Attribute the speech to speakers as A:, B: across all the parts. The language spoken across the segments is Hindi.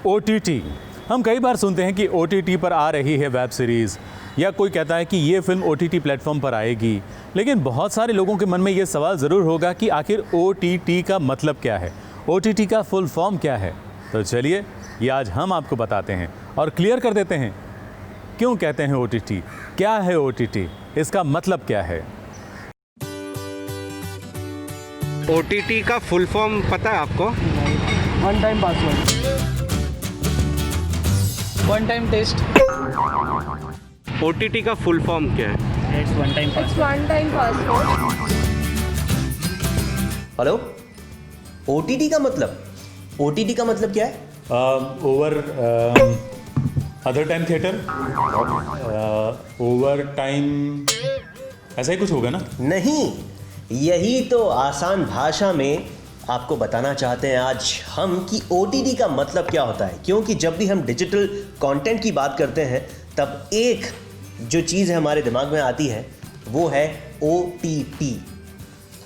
A: OTT। हम कई बार सुनते हैं कि OTT पर आ रही है वेब सीरीज़, या कोई कहता है कि ये फिल्म OTT प्लेटफॉर्म पर आएगी। लेकिन बहुत सारे लोगों के मन में ये सवाल ज़रूर होगा कि आखिर OTT का मतलब क्या है, OTT का फुल फॉर्म क्या है। तो चलिए ये आज हम आपको बताते हैं और क्लियर कर देते हैं क्यों कहते हैं OTT, क्या है OTT, इसका मतलब क्या है।
B: OTT का फुल फॉर्म पता है आपको?
C: One time password, one time test.
B: OTT का फुल फॉर्म क्या है?
C: It's one time
D: It's one time password.
E: Hello, OTT का मतलब क्या है?
A: Over other time theatre, over time, ऐसा ही कुछ होगा ना?
E: नहीं, यही तो आसान भाषा में आपको बताना चाहते हैं आज हम कि OTT का मतलब क्या होता है। क्योंकि जब भी हम डिजिटल कंटेंट की बात करते हैं तब एक जो चीज़ हमारे दिमाग में आती है वो है OTT।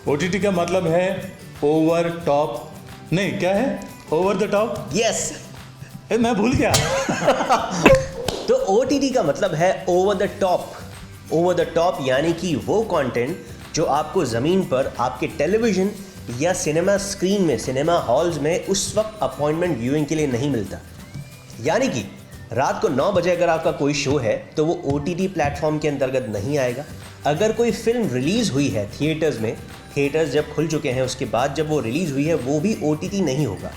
A: OTT का मतलब है ओवर टॉप, नहीं क्या है, ओवर द टॉप।
E: यस,
A: मैं भूल गया।
E: तो OTT का मतलब है over the top. Over the top यानी कि वो कंटेंट जो आपको ज़मीन पर आपके टेलीविज़न या सिनेमा स्क्रीन में, सिनेमा हॉल्स में उस वक्त अपॉइंटमेंट व्यूइंग के लिए नहीं मिलता। यानी कि रात को 9 बजे अगर आपका कोई शो है तो वो OTT प्लेटफॉर्म के अंतर्गत नहीं आएगा। अगर कोई फिल्म रिलीज़ हुई है थिएटर्स में, थिएटर्स जब खुल चुके हैं उसके बाद जब वो रिलीज़ हुई है वो भी OTT नहीं होगा।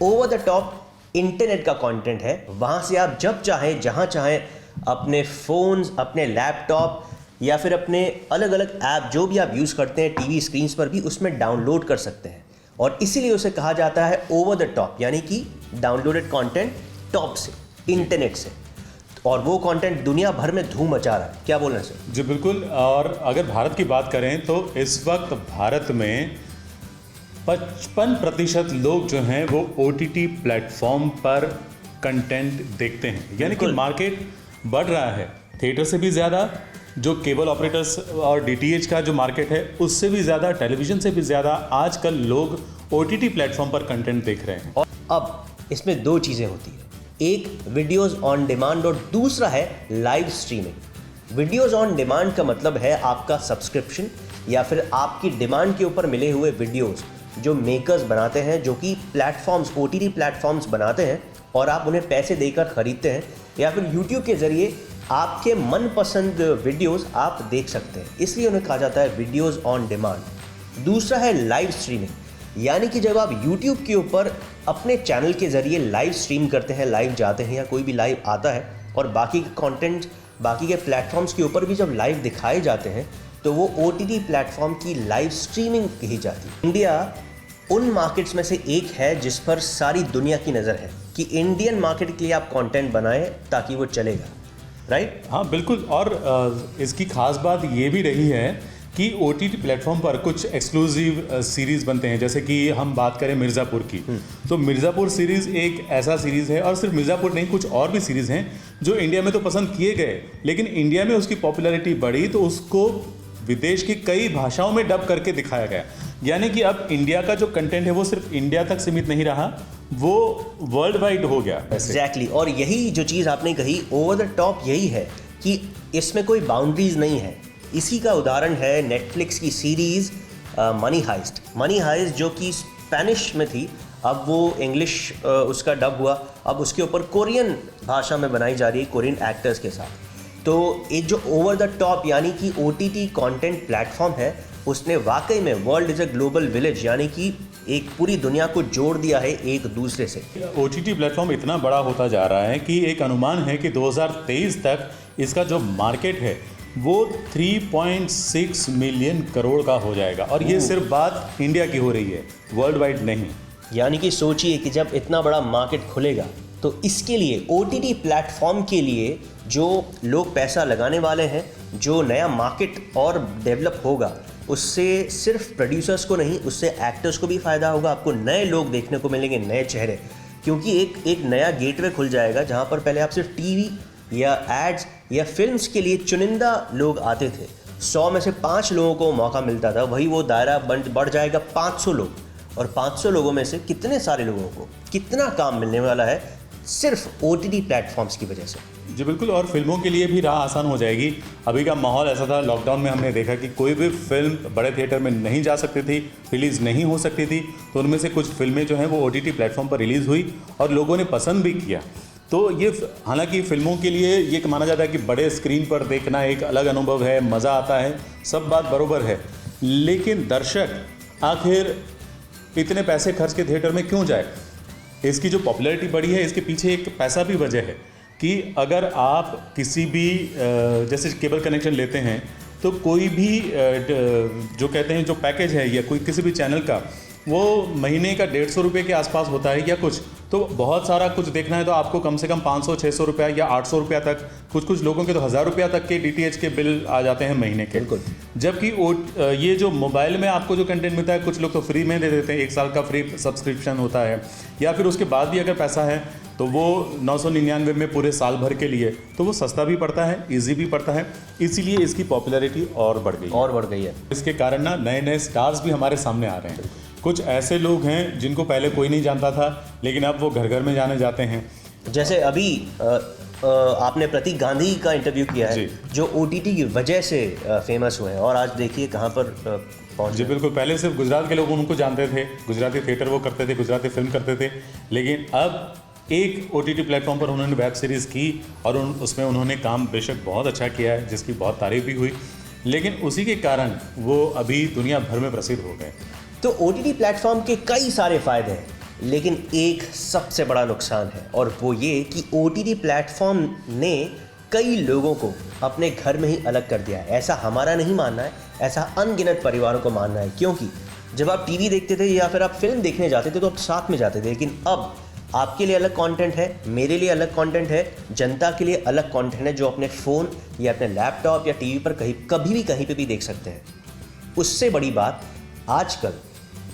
E: ओवर द टॉप इंटरनेट का कंटेंट है, वहाँ से आप जब चाहें जहाँ चाहें अपने फ़ोन्स, अपने लैपटॉप या फिर अपने अलग अलग ऐप जो भी आप यूज़ करते हैं टीवी स्क्रीन्स पर भी उसमें डाउनलोड कर सकते हैं। और इसीलिए उसे कहा जाता है ओवर द टॉप, यानी कि डाउनलोडेड कंटेंट टॉप से, इंटरनेट से। और वो कंटेंट दुनिया भर में धूम मचा रहा है। क्या बोलना सर?
A: जी बिल्कुल। और अगर भारत की बात करें तो इस वक्त भारत में 55% लोग जो हैं वो OTT प्लेटफॉर्म पर कंटेंट देखते हैं, यानी कि मार्केट बढ़ रहा है। थिएटर से भी ज़्यादा जो केबल ऑपरेटर्स और DTH का जो मार्केट है उससे भी ज़्यादा, टेलीविज़न से भी ज़्यादा आजकल लोग OTT प्लेटफॉर्म पर कंटेंट देख रहे हैं।
E: और अब इसमें दो चीज़ें होती हैं, एक वीडियोज़ ऑन डिमांड और दूसरा है live streaming. Videos on demand का मतलब है आपका सब्सक्रिप्शन या फिर आपकी डिमांड के ऊपर मिले हुए वीडियोज़ जो मेकर्स बनाते हैं, जो कि प्लेटफॉर्म्स, OTT प्लेटफॉर्म्स बनाते हैं और आप उन्हें पैसे देकर ख़रीदते हैं, या फिर यूट्यूब के ज़रिए आपके मनपसंद वीडियोस आप देख सकते हैं, इसलिए उन्हें कहा जाता है वीडियोस ऑन डिमांड। दूसरा है लाइव स्ट्रीमिंग, यानी कि जब आप यूट्यूब के ऊपर अपने चैनल के ज़रिए लाइव स्ट्रीम करते हैं, लाइव जाते हैं या कोई भी लाइव आता है और बाकी के कंटेंट, बाकी के प्लेटफॉर्म्स के ऊपर भी जब लाइव दिखाए जाते हैं तो वो OTT प्लेटफॉर्म की लाइव स्ट्रीमिंग कही जाती है। इंडिया उन मार्केट्स में से एक है जिस पर सारी दुनिया की नज़र है कि इंडियन मार्केट के लिए आप कंटेंट बनाएं ताकि वो चलेगा, राइट?
A: हाँ बिल्कुल। और इसकी खास बात ये भी रही है कि OTT प्लेटफॉर्म पर कुछ एक्सक्लूसिव सीरीज़ बनते हैं। जैसे कि हम बात करें मिर्ज़ापुर की, तो मिर्ज़ापुर सीरीज़ एक ऐसा सीरीज़ है, और सिर्फ मिर्ज़ापुर नहीं, कुछ और भी सीरीज़ हैं जो इंडिया में तो पसंद किए गए, लेकिन इंडिया में उसकी पॉपुलैरिटी बढ़ी तो उसको विदेश की कई भाषाओं में डब करके दिखाया गया। यानी कि अब इंडिया का जो कंटेंट है वो सिर्फ इंडिया तक सीमित नहीं रहा, वो वर्ल्ड वाइड हो गया।
E: एग्जैक्टली। और यही जो चीज़ आपने कही ओवर द टॉप, यही है कि इसमें कोई बाउंड्रीज नहीं है। इसी का उदाहरण है नेटफ्लिक्स की series money heist. Money heist जो कि स्पेनिश में थी, अब वो इंग्लिश उसका डब हुआ, अब उसके ऊपर कोरियन भाषा में बनाई जा रही है, कोरियन एक्टर्स के साथ। तो एक जो ओवर द टॉप यानी कि OTT कंटेंट प्लेटफॉर्म है, उसने वाकई में world is a global village, यानी कि एक पूरी दुनिया को जोड़ दिया है एक दूसरे से।
A: OTT प्लेटफॉर्म इतना बड़ा होता जा रहा है कि एक अनुमान है कि 2023 तक इसका जो मार्केट है वो 3.6 मिलियन करोड़ का हो जाएगा। और ये सिर्फ बात इंडिया की हो रही है, वर्ल्ड वाइड नहीं।
E: यानी कि सोचिए कि जब इतना बड़ा मार्केट खुलेगा तो इसके लिए, OTT प्लेटफॉर्म के लिए जो लोग पैसा लगाने वाले हैं, जो नया मार्केट और डेवलप होगा, उससे सिर्फ प्रोड्यूसर्स को नहीं, उससे एक्टर्स को भी फ़ायदा होगा। आपको नए लोग देखने को मिलेंगे, नए चेहरे, क्योंकि एक नया गेटवे खुल जाएगा जहाँ पर पहले आप सिर्फ टीवी या एड्स या फिल्म्स के लिए चुनिंदा लोग आते थे। 100 में से 5 लोगों को मौका मिलता था, वही वो दायरा बढ़ जाएगा 500 लोग। और 500 लोगों में से कितने सारे लोगों को कितना काम मिलने वाला है सिर्फ OTT प्लेटफॉर्म्स की वजह से।
A: जी बिल्कुल, और फिल्मों के लिए भी राह आसान हो जाएगी। अभी का माहौल ऐसा था, लॉकडाउन में हमने देखा कि कोई भी फिल्म बड़े थिएटर में नहीं जा सकती थी, रिलीज़ नहीं हो सकती थी, तो उनमें से कुछ फिल्में जो हैं वो OTT प्लेटफॉर्म पर रिलीज़ हुई और लोगों ने पसंद भी किया। तो ये हालांकि फिल्मों के लिए ये माना जाता है कि बड़े स्क्रीन पर देखना एक अलग अनुभव है, मज़ा आता है, सब बात बरोबर है, लेकिन दर्शक आखिर इतने पैसे खर्च के थिएटर में क्यों जाए? इसकी जो पॉपुलैरिटी बढ़ी है, इसके पीछे एक पैसा भी वजह है कि अगर आप किसी भी जैसे केबल कनेक्शन लेते हैं तो कोई भी जो कहते हैं जो पैकेज है या कोई किसी भी चैनल का वो महीने का 150 रुपये के आसपास होता है या कुछ, तो बहुत सारा कुछ देखना है तो आपको कम से कम 500-600 रुपया या 800 रुपया तक, कुछ लोगों के तो 1000 रुपया तक के DTH के बिल आ जाते हैं महीने के।
E: बिल्कुल।
A: जबकि ये जो मोबाइल में आपको जो कंटेंट मिलता है, कुछ लोग तो फ्री में दे देते हैं, 1 साल का फ्री सब्सक्रिप्शन होता है, या फिर उसके बाद भी अगर पैसा है तो वो 999 में पूरे साल भर के लिए, तो वो सस्ता भी पड़ता है, ईजी भी पड़ता है, इसीलिए इसकी पॉपुलैरिटी और बढ़ गई है। इसके कारण ना नए नए स्टार्स भी हमारे सामने आ रहे हैं। कुछ ऐसे लोग हैं जिनको पहले कोई नहीं जानता था, लेकिन अब वो घर घर में जाने जाते हैं।
E: जैसे अभी आपने प्रतीक गांधी का इंटरव्यू किया है, जो OTT की वजह से फेमस हुए हैं, और आज देखिए कहाँ पर पहुँच।
A: जी बिल्कुल, पहले सिर्फ गुजरात के लोग उनको जानते थे, गुजराती थिएटर वो करते थे, गुजराती फिल्म करते थे, लेकिन अब एक OTT प्लेटफॉर्म पर उन्होंने वेब सीरीज़ की और उसमें उन्होंने काम बेशक बहुत अच्छा किया है, जिसकी बहुत तारीफ भी हुई, लेकिन उसी के कारण वो अभी दुनिया भर में प्रसिद्ध हो गए।
E: तो OTT प्लेटफॉर्म के कई सारे फ़ायदे हैं, लेकिन एक सबसे बड़ा नुकसान है, और वो ये कि OTT प्लेटफॉर्म ने कई लोगों को अपने घर में ही अलग कर दिया है। ऐसा हमारा नहीं मानना है, ऐसा अनगिनत परिवारों को मानना है, क्योंकि जब आप TV देखते थे या फिर आप फिल्म देखने जाते थे तो आप साथ में जाते थे, लेकिन अब आपके लिए अलग कंटेंट है, मेरे लिए अलग कंटेंट है, जनता के लिए अलग कंटेंट है, जो अपने फ़ोन या अपने लैपटॉप या TV पर कहीं पे भी देख सकते हैं। उससे बड़ी बात, आजकल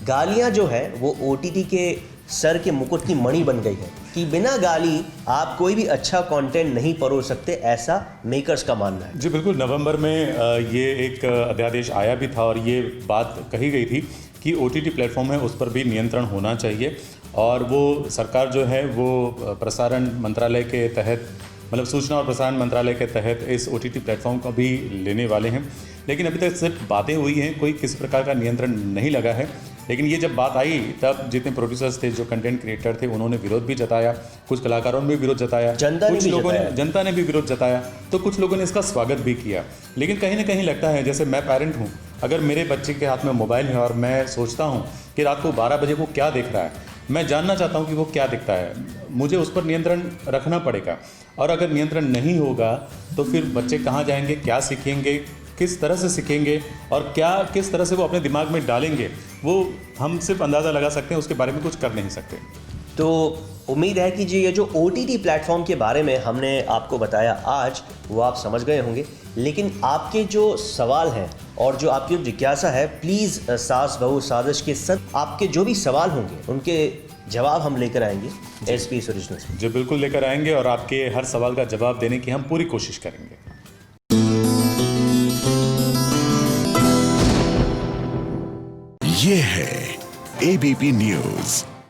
E: गालियाँ जो है वो OTT के सर के मुकुट की मणि बन गई है कि बिना गाली आप कोई भी अच्छा कंटेंट नहीं परोस सकते, ऐसा मेकर्स का मानना है।
A: जी बिल्कुल, नवंबर में ये एक अध्यादेश आया भी था और ये बात कही गई थी कि OTT प्लेटफॉर्म है उस पर भी नियंत्रण होना चाहिए, और वो सरकार जो है वो प्रसारण मंत्रालय के तहत, मतलब सूचना और प्रसारण मंत्रालय के तहत इस OTT प्लेटफॉर्म को भी लेने वाले हैं। लेकिन अभी तक सिर्फ बातें हुई हैं, कोई किसी प्रकार का नियंत्रण नहीं लगा है। लेकिन ये जब बात आई तब जितने प्रोड्यूसर्स थे, जो कंटेंट क्रिएटर थे, उन्होंने विरोध भी जताया, कुछ कलाकारों ने भी विरोध जताया, जनता ने भी विरोध जताया, तो कुछ लोगों ने इसका स्वागत भी किया। लेकिन कहीं ना कहीं लगता है, जैसे मैं पेरेंट हूँ, अगर मेरे बच्चे के हाथ में मोबाइल है और मैं सोचता हूँ कि रात को 12 बजे वो क्या देख रहा है, मैं जानना चाहता हूँ कि वो क्या दिखता है, मुझे उस पर नियंत्रण रखना पड़ेगा। और अगर नियंत्रण नहीं होगा तो फिर बच्चे कहाँ जाएंगे, क्या सीखेंगे, किस तरह से सीखेंगे, और किस तरह से वो अपने दिमाग में डालेंगे, वो हम सिर्फ अंदाज़ा लगा सकते हैं, उसके बारे में कुछ कर नहीं सकते।
E: तो उम्मीद है कि ये जो OTT प्लेटफॉर्म के बारे में हमने आपको बताया आज, वो आप समझ गए होंगे। लेकिन आपके जो सवाल हैं और जो आपकी जिज्ञासा है, प्लीज़ सास बहू साजिश के साथ आपके जो भी सवाल होंगे उनके जवाब हम लेकर आएंगे SBS ओरिजिनल्स में।
A: जी बिल्कुल लेकर आएंगे, और आपके हर सवाल का जवाब देने की हम पूरी कोशिश करेंगे।
F: ये है ABP न्यूज़।